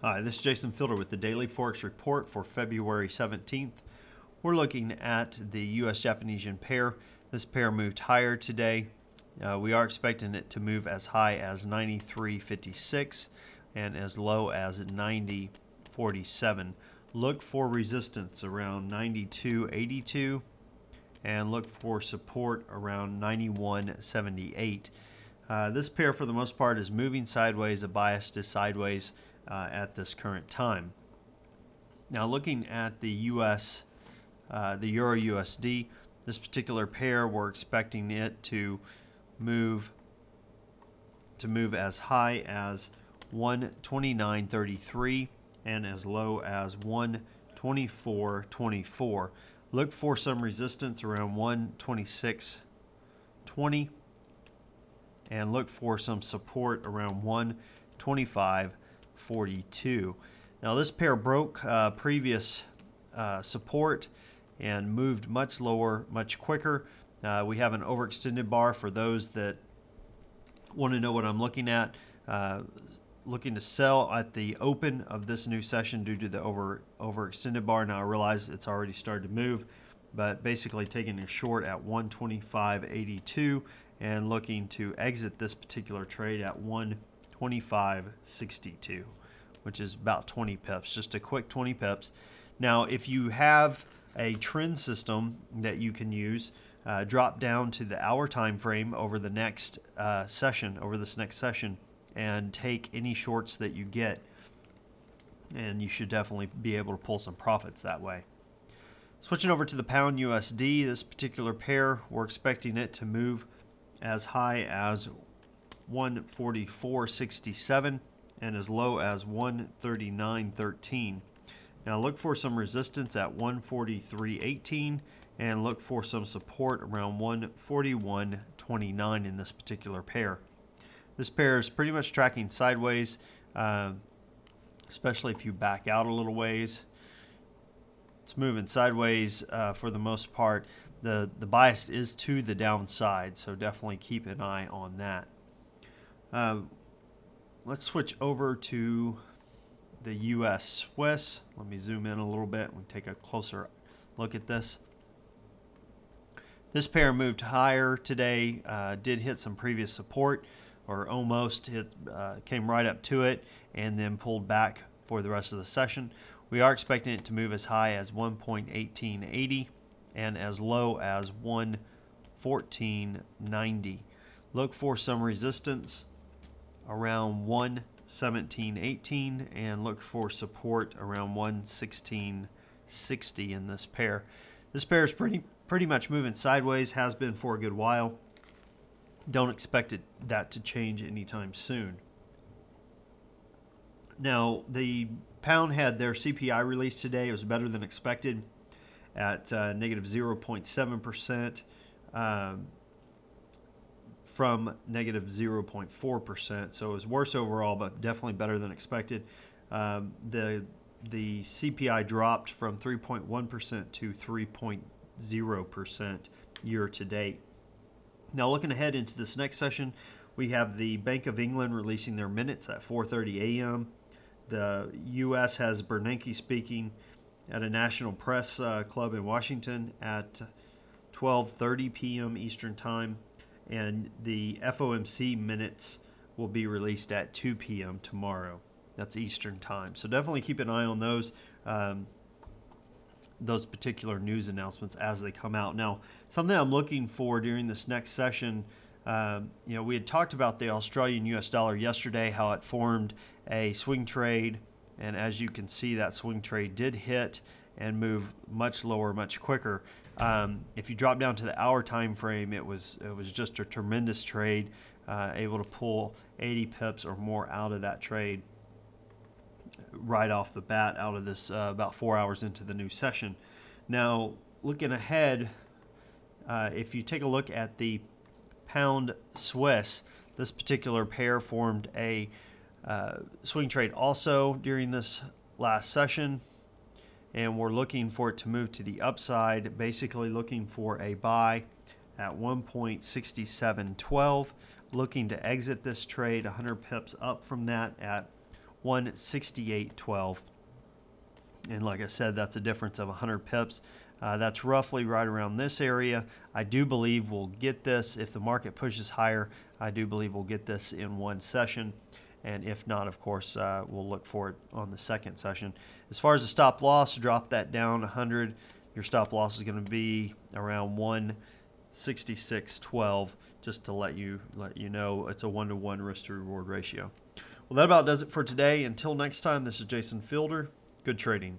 Hi, this is Jason Fielder with the Daily Forex Report for February 17th. We're looking at the U.S.-Japanese yen pair. This pair moved higher today. We are expecting it to move as high as 93.56 and as low as 90.47. Look for resistance around 92.82 and look for support around 91.78. This pair, for the most part, is moving sideways. The bias is sideways at this current time. Now, looking at the U.S., the Euro USD, this particular pair, we're expecting it to move as high as 129.33 and as low as 124.24. Look for some resistance around 126.20 and look for some support around 125.42. Now, this pair broke previous support and moved much lower, much quicker. We have an overextended bar for those that want to know what I'm looking at. Looking to sell at the open of this new session due to the overextended bar. Now, I realize it's already started to move, but basically taking a short at 125.82 and looking to exit this particular trade at 125.62, which is about 20 pips, just a quick 20 pips. Now, if you have a trend system that you can use, drop down to the hour time frame over the next session, and take any shorts that you get, and you should definitely be able to pull some profits that way. Switching over to the pound USD, this particular pair, we're expecting it to move as high as 144.67 and as low as 139.13. Now, look for some resistance at 143.18 and look for some support around 141.29 in this particular pair. This pair is pretty much tracking sideways, especially if you back out a little ways. It's moving sideways for the most part. The bias is to the downside, so definitely keep an eye on that. Let's switch over to the US Swiss. Let me zoom in a little bit and take a closer look at this. This pair moved higher today, did hit some previous support, or almost hit, came right up to it, and then pulled back for the rest of the session. We are expecting it to move as high as 1.1880 and as low as 114.90. Look for some resistance around 117.18 and look for support around 116.60 in this pair. This pair is pretty much moving sideways, has been for a good while. Don't expect that to change anytime soon. Now, the pound had their CPI release today. It was better than expected at negative 0.7% from negative 0.4%. So it was worse overall, but definitely better than expected. The CPI dropped from 3.1% to 3.0% year to date. Now, looking ahead into this next session, we have the Bank of England releasing their minutes at 4:30 a.m. The U.S. has Bernanke speaking at a national press club in Washington at 12:30 p.m. Eastern Time, and the FOMC minutes will be released at 2 p.m. tomorrow. That's Eastern Time. So definitely keep an eye on those particular news announcements as they come out. Now, something I'm looking for during this next session, we had talked about the Australian US dollar yesterday, how it formed a swing trade, and as you can see, that swing trade did hit and move much lower, much quicker. If you drop down to the hour time frame, it was just a tremendous trade, able to pull 80 pips or more out of that trade right off the bat, out of this about 4 hours into the new session. Now, looking ahead, if you take a look at the pound Swiss, this particular pair formed a swing trade also during this last session, and we're looking for it to move to the upside, basically looking for a buy at 1.6712, looking to exit this trade 100 pips up from that at 168.12. And like I said, that's a difference of 100 pips. That's roughly right around this area. I do believe we'll get this. If the market pushes higher, I do believe we'll get this in one session. And if not, of course, we'll look for it on the second session. As far as the stop loss, drop that down 100. Your stop loss is going to be around 166.12, just to let you know it's a 1-to-1 risk to reward ratio. Well, that about does it for today. Until next time, this is Jason Fielder. Good trading.